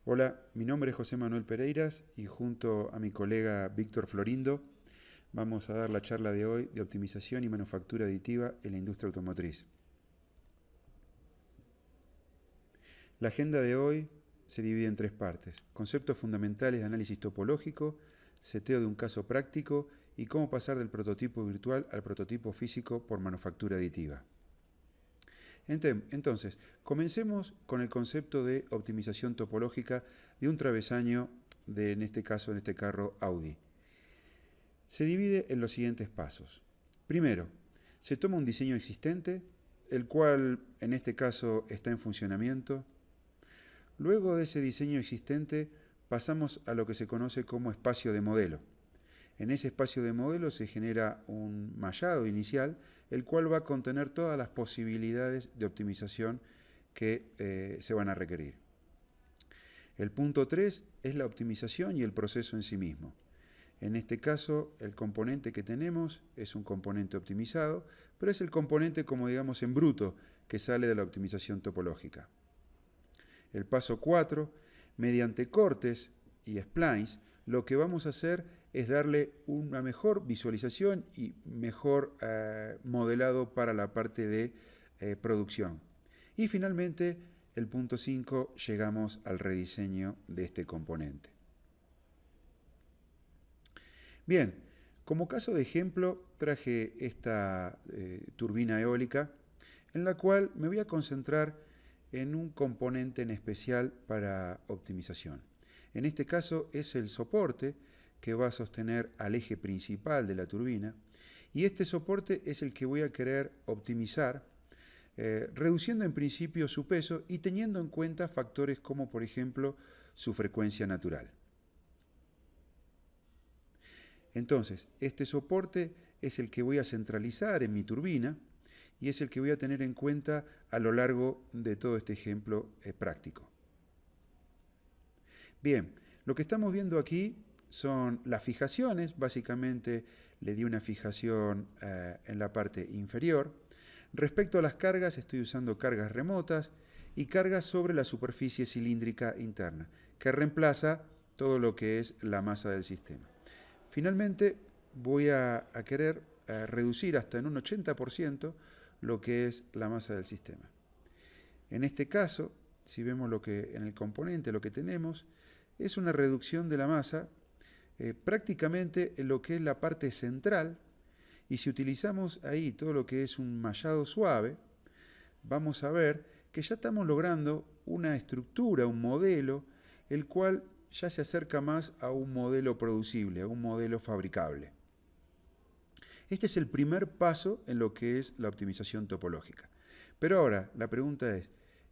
Hola, mi nombre es José Manuel Pereiras y junto a mi colega Víctor Florindo vamos a dar la charla de hoy de optimización y manufactura aditiva en la industria automotriz. La agenda de hoy se divide en tres partes: conceptos fundamentales de análisis topológico, seteo de un caso práctico y cómo pasar del prototipo virtual al prototipo físico por manufactura aditiva. Entonces, comencemos con el concepto de optimización topológica de un travesaño en este caso, en este carro Audi. Se divide en los siguientes pasos. Primero, se toma un diseño existente, el cual en este caso está en funcionamiento. Luego de ese diseño existente pasamos a lo que se conoce como espacio de modelo. En ese espacio de modelo se genera un mallado inicial, el cual va a contener todas las posibilidades de optimización que se van a requerir. El punto 3 es la optimización y el proceso en sí mismo. En este caso, el componente que tenemos es un componente optimizado, pero es el componente, como digamos, en bruto, que sale de la optimización topológica. El paso 4, mediante cortes y splines, lo que vamos a hacer es darle una mejor visualización y mejor modelado para la parte de producción. Y finalmente, el punto 5, llegamos al rediseño de este componente. Bien, como caso de ejemplo traje esta turbina eólica en la cual me voy a concentrar en un componente en especial para optimización. En este caso es el soporte que va a sostener al eje principal de la turbina, y este soporte es el que voy a querer optimizar, reduciendo en principio su peso y teniendo en cuenta factores como por ejemplo su frecuencia natural. Entonces, este soporte es el que voy a centralizar en mi turbina y es el que voy a tener en cuenta a lo largo de todo este ejemplo práctico. Bien, lo que estamos viendo aquí son las fijaciones. Básicamente le di una fijación en la parte inferior. Respecto a las cargas, estoy usando cargas remotas y cargas sobre la superficie cilíndrica interna, que reemplaza todo lo que es la masa del sistema. Finalmente, voy a querer reducir hasta en un 80% lo que es la masa del sistema. En este caso, si vemos lo que en el componente lo que tenemos es una reducción de la masa prácticamente en lo que es la parte central, y si utilizamos ahí todo lo que es un mallado suave, vamos a ver que ya estamos logrando una estructura, un modelo, el cual ya se acerca más a un modelo producible, a un modelo fabricable. Este es el primer paso en lo que es la optimización topológica. Pero ahora la pregunta es,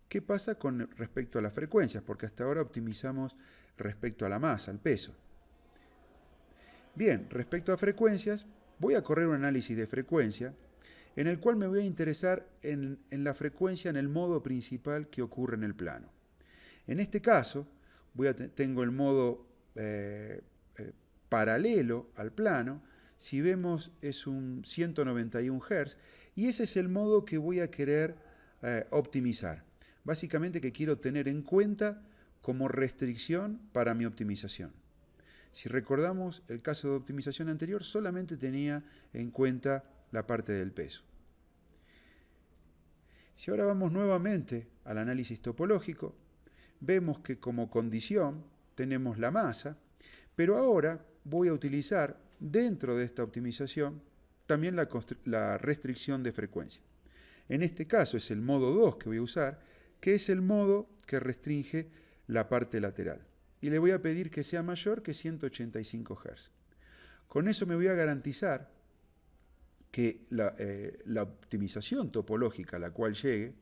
¿qué pasa con respecto a las frecuencias? Porque hasta ahora optimizamos respecto a la masa, al peso. Bien, respecto a frecuencias, voy a correr un análisis de frecuencia en el cual me voy a interesar en la frecuencia en el modo principal que ocurre en el plano. En este caso, tengo el modo paralelo al plano. Si vemos, es un 191 Hz y ese es el modo que voy a querer optimizar. Básicamente que quiero tener en cuenta como restricción para mi optimización. Si recordamos el caso de optimización anterior, solamente tenía en cuenta la parte del peso. Si ahora vamos nuevamente al análisis topológico, vemos que como condición tenemos la masa, pero ahora voy a utilizar dentro de esta optimización también la restricción de frecuencia. En este caso es el modo 2 que voy a usar, que es el modo que restringe la parte lateral. Y le voy a pedir que sea mayor que 185 Hz. Con eso me voy a garantizar que la optimización topológica a la cual llegue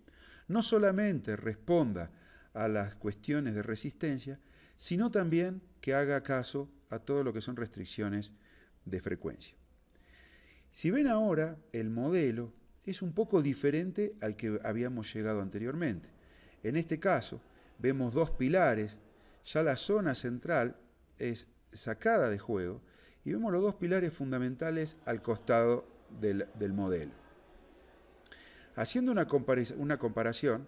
no solamente responda a las cuestiones de resistencia, sino también que haga caso a todo lo que son restricciones de frecuencia. Si ven ahora, el modelo es un poco diferente al que habíamos llegado anteriormente. En este caso, vemos dos pilares, ya la zona central es sacada de juego y vemos los dos pilares fundamentales al costado del modelo. Haciendo una comparación,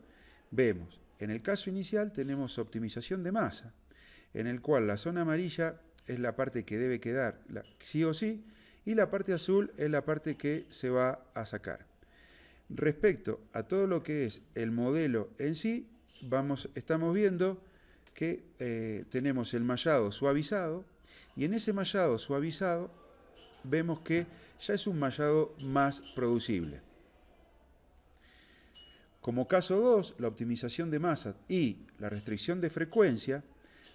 vemos En el caso inicial tenemos optimización de masa, en el cual la zona amarilla es la parte que debe quedar sí o sí, y la parte azul es la parte que se va a sacar. Respecto a todo lo que es el modelo en sí, estamos viendo que tenemos el mallado suavizado, y en ese mallado suavizado vemos que ya es un mallado más producible. Como caso 2, la optimización de masa y la restricción de frecuencia,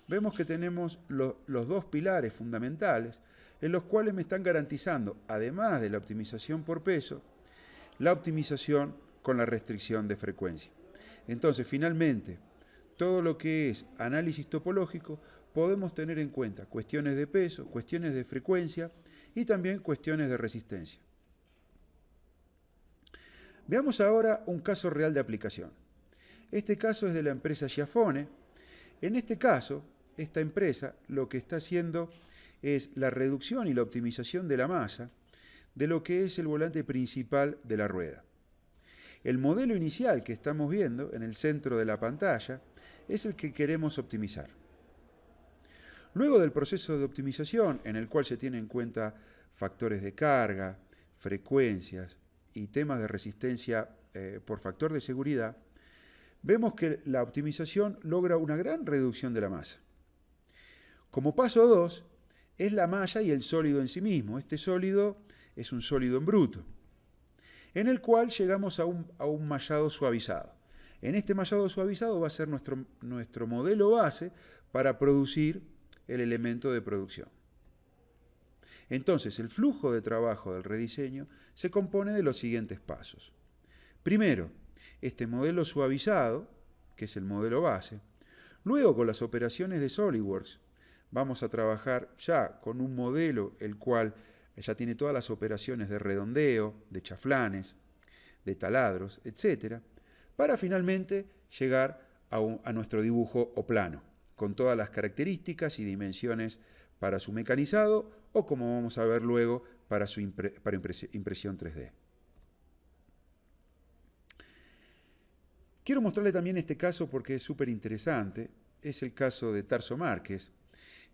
vemos que tenemos los dos pilares fundamentales en los cuales me están garantizando, además de la optimización por peso, la optimización con la restricción de frecuencia. Entonces, finalmente, todo lo que es análisis topológico, podemos tener en cuenta cuestiones de peso, cuestiones de frecuencia y también cuestiones de resistencia. Veamos ahora un caso real de aplicación. Este caso es de la empresa Schiaffone. En este caso, esta empresa lo que está haciendo es la reducción y la optimización de la masa de lo que es el volante principal de la rueda. El modelo inicial que estamos viendo en el centro de la pantalla es el que queremos optimizar. Luego del proceso de optimización, en el cual se tienen en cuenta factores de carga, frecuencias y temas de resistencia por factor de seguridad, vemos que la optimización logra una gran reducción de la masa. Como paso 2, es la malla y el sólido en sí mismo. Este sólido es un sólido en bruto, en el cual llegamos a un mallado suavizado. En este mallado suavizado va a ser nuestro modelo base para producir el elemento de producción. Entonces, el flujo de trabajo del rediseño se compone de los siguientes pasos. Primero, este modelo suavizado, que es el modelo base. Luego, con las operaciones de SolidWorks, vamos a trabajar ya con un modelo el cual ya tiene todas las operaciones de redondeo, de chaflanes, de taladros, etc., para finalmente llegar a nuestro dibujo o plano, con todas las características y dimensiones para su mecanizado o, como vamos a ver luego, para su impresión 3D. Quiero mostrarle también este caso porque es súper interesante. Es el caso de Tarso Márquez.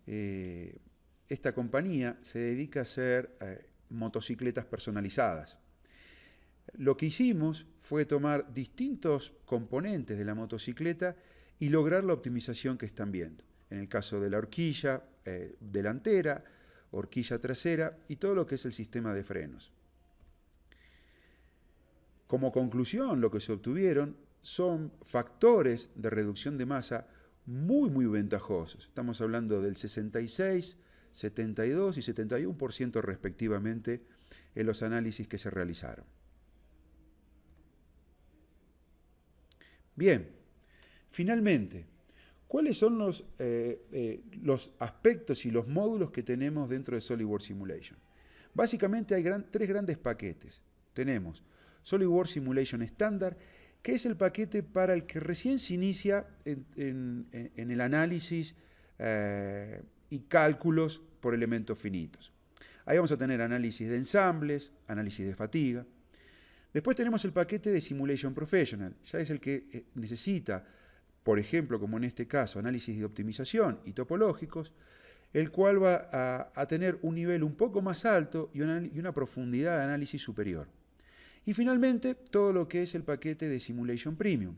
Esta compañía se dedica a hacer motocicletas personalizadas. Lo que hicimos fue tomar distintos componentes de la motocicleta y lograr la optimización que están viendo. En el caso de la horquilla delantera, horquilla trasera y todo lo que es el sistema de frenos. Como conclusión, lo que se obtuvieron son factores de reducción de masa muy ventajosos. Estamos hablando del 66, 72 y 71% respectivamente en los análisis que se realizaron. Bien, finalmente, ¿cuáles son los aspectos y los módulos que tenemos dentro de SolidWorks Simulation? Básicamente hay tres grandes paquetes. Tenemos SolidWorks Simulation Standard, que es el paquete para el que recién se inicia en el análisis y cálculos por elementos finitos. Ahí vamos a tener análisis de ensambles, análisis de fatiga. Después tenemos el paquete de Simulation Professional, ya es el que necesita, por ejemplo, como en este caso, análisis de optimización y topológicos, el cual va a tener un nivel un poco más alto y una profundidad de análisis superior. Y finalmente, todo lo que es el paquete de Simulation Premium.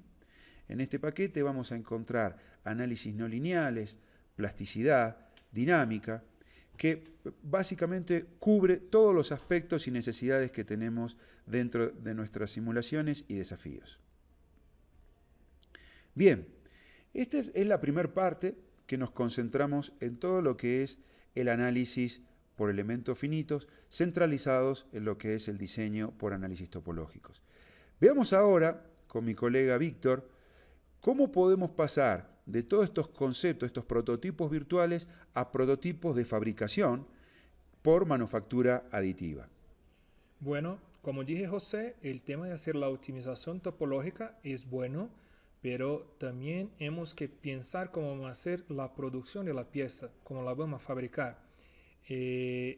En este paquete vamos a encontrar análisis no lineales, plasticidad, dinámica, que básicamente cubre todos los aspectos y necesidades que tenemos dentro de nuestras simulaciones y desafíos. Bien, esta es la primera parte que nos concentramos en todo lo que es el análisis por elementos finitos, centralizados en lo que es el diseño por análisis topológicos. Veamos ahora, con mi colega Víctor, cómo podemos pasar de todos estos conceptos, estos prototipos virtuales, a prototipos de fabricación por manufactura aditiva. Bueno, como dije José, el tema de hacer la optimización topológica es bueno, pero también hemos que pensar cómo vamos a hacer la producción de la pieza, cómo la vamos a fabricar. De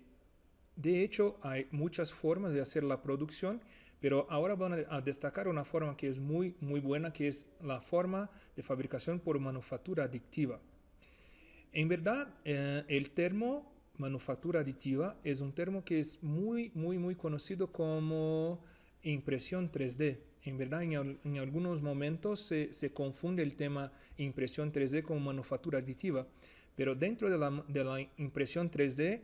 hecho, hay muchas formas de hacer la producción, Pero ahora van a destacar una forma que es muy, muy buena, que es la forma de fabricación por manufactura aditiva. En verdad, el termo manufactura aditiva es un termo que es muy, muy, muy conocido como impresión 3D. En verdad, en algunos momentos se confunde el tema impresión 3D con manufactura aditiva, pero dentro de la impresión 3D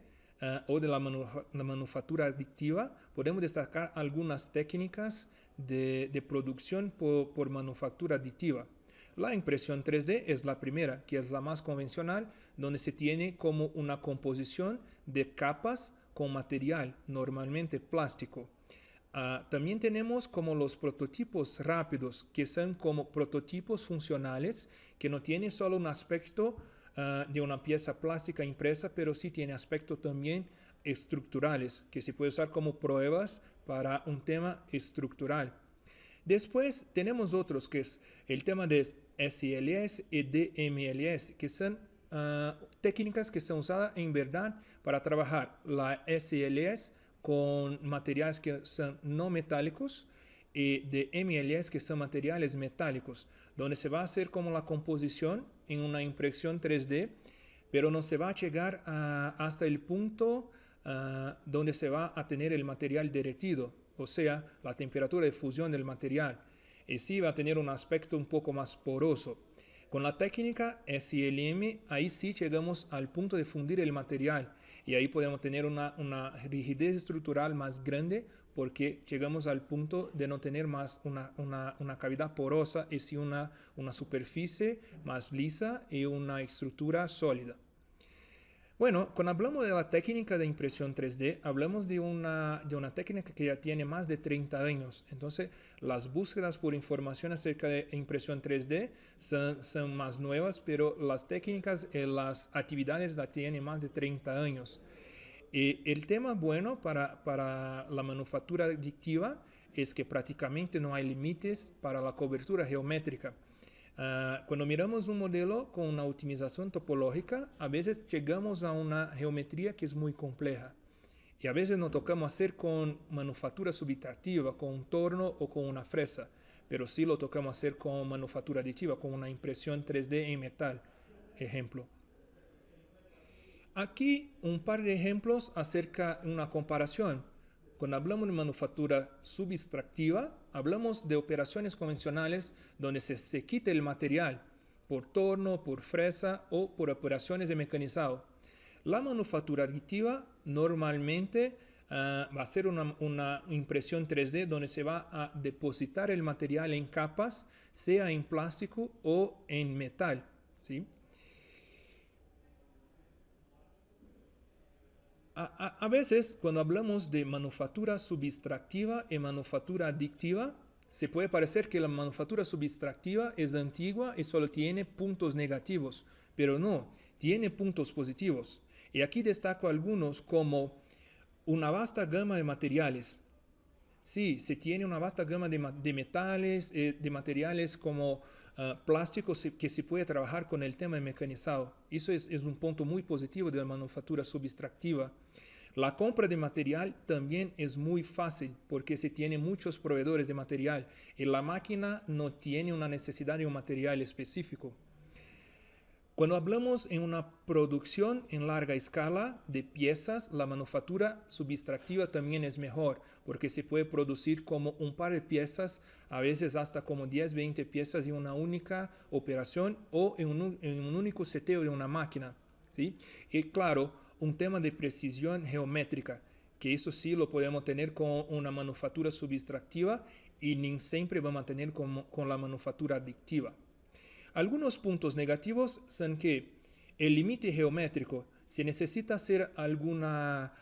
o de la manufactura aditiva podemos destacar algunas técnicas de producción por manufactura aditiva. La impresión 3D es la primera, que es la más convencional, donde se tiene como una composición de capas con material, normalmente plástico. También tenemos como los prototipos rápidos, que son como prototipos funcionales, que no tienen solo un aspecto de una pieza plástica impresa, pero sí tiene aspectos también estructurales, que se puede usar como pruebas para un tema estructural. Después tenemos otros, que es el tema de SLS y DMLS, que son técnicas que son usadas en verdad para trabajar la SLS con materiales que son no metálicos y de MLS, que son materiales metálicos, donde se va a hacer como la composición en una impresión 3D, pero no se va a llegar hasta el punto donde se va a tener el material derretido, o sea, la temperatura de fusión del material, y sí va a tener un aspecto un poco más poroso. Con la técnica SLM, ahí sí llegamos al punto de fundir el material y ahí podemos tener una rigidez estructural más grande porque llegamos al punto de no tener más una cavidad porosa y sí una superficie más lisa y una estructura sólida. Bueno, cuando hablamos de la técnica de impresión 3D, hablamos de una técnica que ya tiene más de 30 años. Entonces, las búsquedas por información acerca de impresión 3D son más nuevas, pero las técnicas y las actividades la tienen más de 30 años. Y el tema bueno para la manufactura adictiva es que prácticamente no hay límites para la cobertura geométrica. Cuando miramos un modelo con una optimización topológica, a veces llegamos a una geometría que es muy compleja. Y a veces nos tocamos hacer con manufactura subtractiva, con un torno o con una fresa. Pero sí lo tocamos hacer con manufactura aditiva, con una impresión 3D en metal. Ejemplo. Aquí un par de ejemplos acerca de una comparación. Cuando hablamos de manufactura subtractiva, hablamos de operaciones convencionales donde se quita el material por torno, por fresa o por operaciones de mecanizado. La manufactura aditiva normalmente va a ser una impresión 3D donde se va a depositar el material en capas, sea en plástico o en metal, ¿sí? A veces, cuando hablamos de manufactura subtractiva y manufactura adictiva, se puede parecer que la manufactura subtractiva es antigua y solo tiene puntos negativos, pero no, tiene puntos positivos. Y aquí destaco algunos como una vasta gama de materiales. Sí, se tiene una vasta gama de metales, de materiales como plásticos que se puede trabajar con el tema de mecanizado. Eso es un punto muy positivo de la manufactura subtractiva. La compra de material también es muy fácil porque se tiene muchos proveedores de material y la máquina no tiene una necesidad de un material específico. Cuando hablamos en una producción en larga escala de piezas, la manufactura subtractiva también es mejor porque se puede producir como un par de piezas, a veces hasta como 10, 20 piezas en una única operación o en un único seteo de una máquina, ¿sí? Y claro, un tema de precisión geométrica, que eso sí lo podemos tener con una manufactura subtractiva y ni siempre vamos a tener con la manufactura adictiva. Algunos puntos negativos son que el límite geométrico, se necesita hacer alguna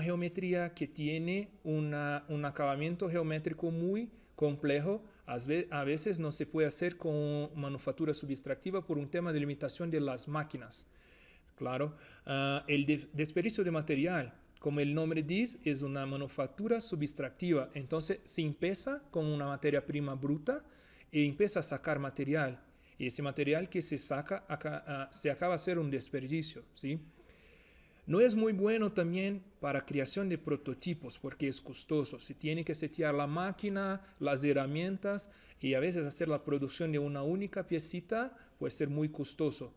geometría que tiene un acabamiento geométrico muy complejo, a veces no se puede hacer con manufactura subtractiva por un tema de limitación de las máquinas. Claro, el desperdicio de material, como el nombre dice, es una manufactura subtractiva. Entonces se empieza con una materia prima bruta y empieza a sacar material. Y ese material que se saca se acaba a ser un desperdicio, ¿sí? No es muy bueno también para creación de prototipos porque es costoso. Se tiene que setear la máquina, las herramientas y a veces hacer la producción de una única piecita puede ser muy costoso.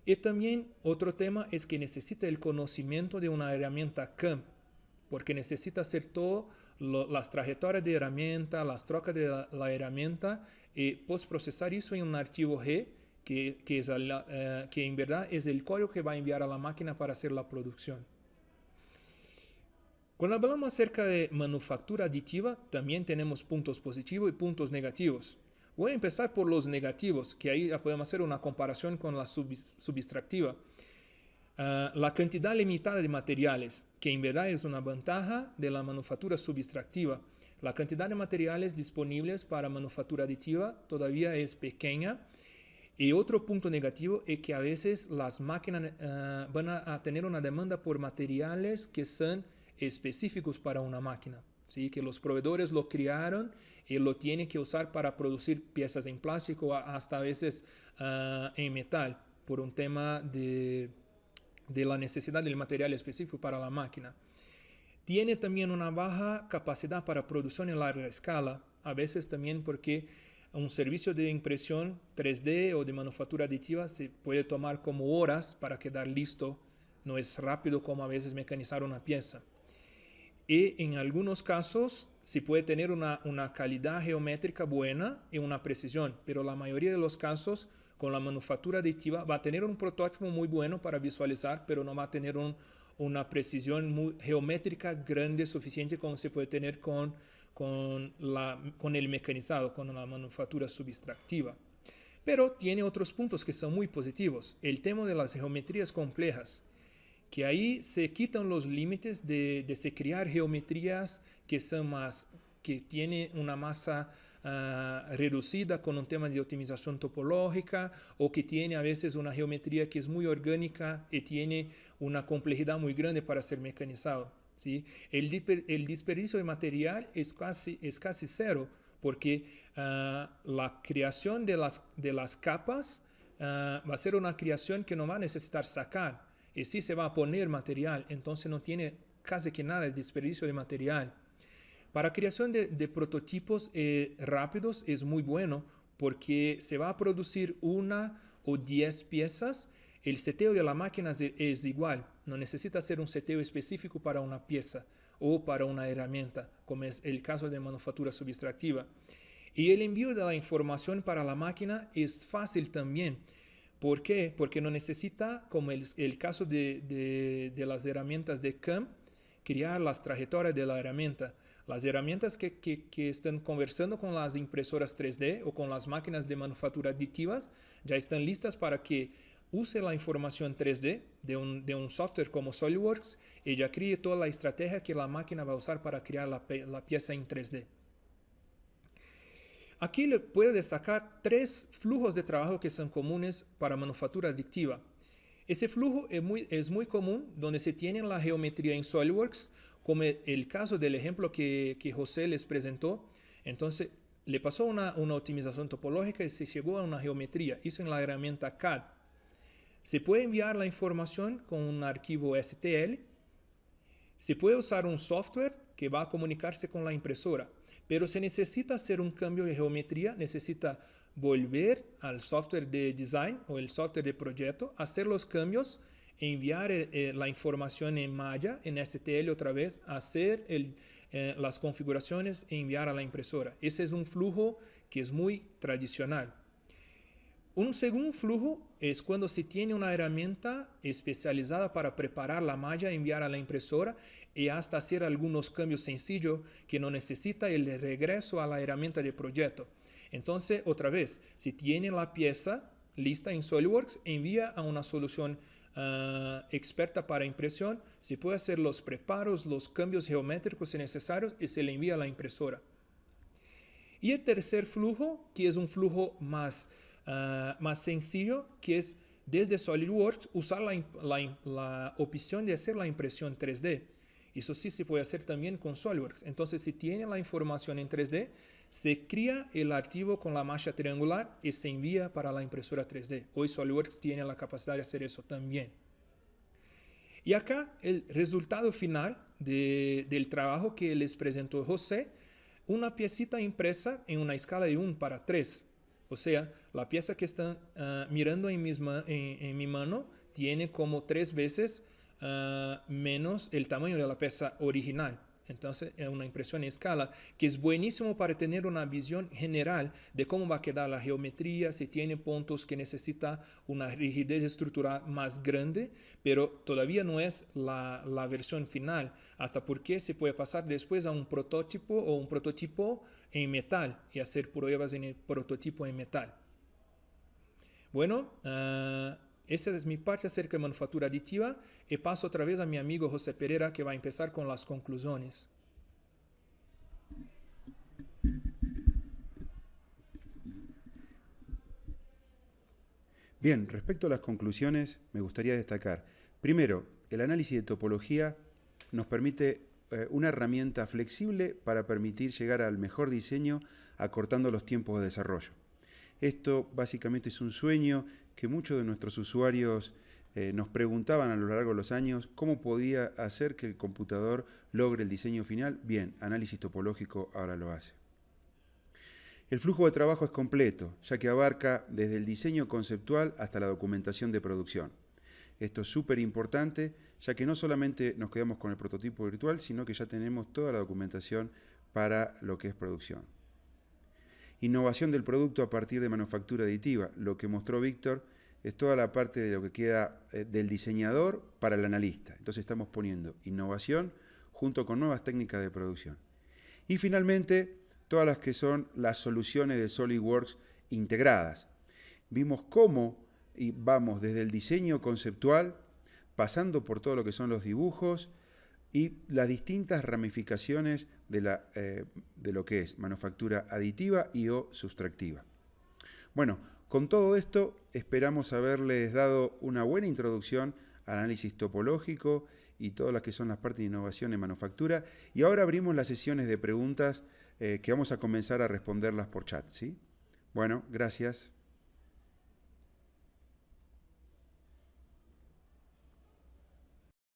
Y también otro tema es que necesita el conocimiento de una herramienta CAM porque necesita hacer todo las trayectorias de herramienta, las trocas de la herramienta y postprocesar eso en un archivo G que en verdad es el código que va a enviar a la máquina para hacer la producción. Cuando hablamos acerca de manufactura aditiva, también tenemos puntos positivos y puntos negativos. Voy a empezar por los negativos, que ahí ya podemos hacer una comparación con la subextractiva. La cantidad limitada de materiales, que en verdad es una ventaja de la manufactura subextractiva. La cantidad de materiales disponibles para manufactura aditiva todavía es pequeña. Y otro punto negativo es que a veces las máquinas van a tener una demanda por materiales que son específicos para una máquina, ¿sí? Que los proveedores lo crearon y lo tienen que usar para producir piezas en plástico, hasta a veces en metal, por un tema de la necesidad del material específico para la máquina. Tiene también una baja capacidad para producción en larga escala, a veces también porque un servicio de impresión 3D o de manufactura aditiva se puede tomar como horas para quedar listo. No es rápido como a veces mecanizar una pieza. Y en algunos casos se puede tener una calidad geométrica buena y una precisión, pero la mayoría de los casos con la manufactura aditiva va a tener un prototipo muy bueno para visualizar, pero no va a tener una precisión geométrica grande suficiente como se puede tener con el mecanizado, con la manufactura subextractiva. Pero tiene otros puntos que son muy positivos. El tema de las geometrías complejas, que ahí se quitan los límites de se crear geometrías que tienen una masa reducida con un tema de optimización topológica, o que tiene a veces una geometría que es muy orgánica y tiene una complejidad muy grande para ser mecanizado, ¿sí? El desperdicio de material es casi cero, porque la creación de las capas va a ser una creación que no va a necesitar sacar, y si se va a poner material, entonces no tiene casi que nada de desperdicio de material. Para creación de prototipos rápidos es muy bueno porque se va a producir 1 o 10 piezas. El seteo de la máquina es igual, no necesita ser un seteo específico para una pieza o para una herramienta, como es el caso de manufactura subextractiva. Y el envío de la información para la máquina es fácil también. ¿Por qué? Porque no necesita, como el caso de las herramientas de CAM, crear las trayectorias de la herramienta. Las herramientas que están conversando con las impresoras 3D o con las máquinas de manufactura aditivas ya están listas para que use la información 3D de un software como SolidWorks y ya cree toda la estrategia que la máquina va a usar para crear la pieza en 3D. Aquí le puedo destacar 3 flujos de trabajo que son comunes para manufactura aditiva. Ese flujo es muy común donde se tiene la geometría en SolidWorks, como el caso del ejemplo que José les presentó. Entonces, le pasó una optimización topológica y se llegó a una geometría. Hizo en la herramienta CAD. Se puede enviar la información con un archivo STL. Se puede usar un software que va a comunicarse con la impresora. Pero se necesita hacer un cambio de geometría, necesita volver al software de design o el software de proyecto, hacer los cambios, enviar la información en Maya, en STL otra vez, hacer las configuraciones e enviar a la impresora. Ese es un flujo que es muy tradicional. Un segundo flujo es cuando se tiene una herramienta especializada para preparar la malla, enviar a la impresora y hasta hacer algunos cambios sencillos que no necesita el regreso a la herramienta de proyecto. Entonces, otra vez, si tiene la pieza lista en SolidWorks, envía a una solución experta para impresión, se puede hacer los preparos, los cambios geométricos si necesarios y se le envía a la impresora. Y el tercer flujo, que es un flujo más sencillo, que es desde SolidWorks usar la opción de hacer la impresión 3D. Eso sí se puede hacer también con SolidWorks. Entonces, si tiene la información en 3D, se crea el archivo con la mancha triangular y se envía para la impresora 3D. Hoy SolidWorks tiene la capacidad de hacer eso también. Y acá el resultado final del trabajo que les presentó José, una piecita impresa en una escala de 1:3. O sea, la pieza que están mirando en mi mano tiene como 3 veces menos el tamaño de la pieza original. Entonces es una impresión en escala que es buenísimo para tener una visión general de cómo va a quedar la geometría, si tiene puntos que necesita una rigidez estructural más grande, pero todavía no es la versión final, hasta porque se puede pasar después a un prototipo en metal y hacer pruebas en el prototipo en metal. Bueno, esa es mi parte acerca de manufactura aditiva y paso otra vez a mi amigo José Pereira que va a empezar con las conclusiones. Bien, respecto a las conclusiones, me gustaría destacar, primero, el análisis de topología nos permite una herramienta flexible para permitir llegar al mejor diseño acortando los tiempos de desarrollo. Esto básicamente es un sueño que muchos de nuestros usuarios nos preguntaban a lo largo de los años cómo podía hacer que el computador logre el diseño final. Bien, análisis topológico ahora lo hace. El flujo de trabajo es completo, ya que abarca desde el diseño conceptual hasta la documentación de producción. Esto es súper importante, ya que no solamente nos quedamos con el prototipo virtual, sino que ya tenemos toda la documentación para lo que es producción. Innovación del producto a partir de manufactura aditiva. Lo que mostró Víctor es toda la parte de lo que queda del diseñador para el analista. Entonces estamos poniendo innovación junto con nuevas técnicas de producción. Y finalmente, todas las que son las soluciones de SolidWorks integradas. Vimos cómo vamos desde el diseño conceptual, pasando por todo lo que son los dibujos y las distintas ramificaciones de lo que es manufactura aditiva y o sustractiva. Bueno, con todo esto esperamos haberles dado una buena introducción al análisis topológico y todas las que son las partes de innovación en manufactura. Y ahora abrimos las sesiones de preguntas que vamos a comenzar a responderlas por chat, ¿sí? Bueno, gracias.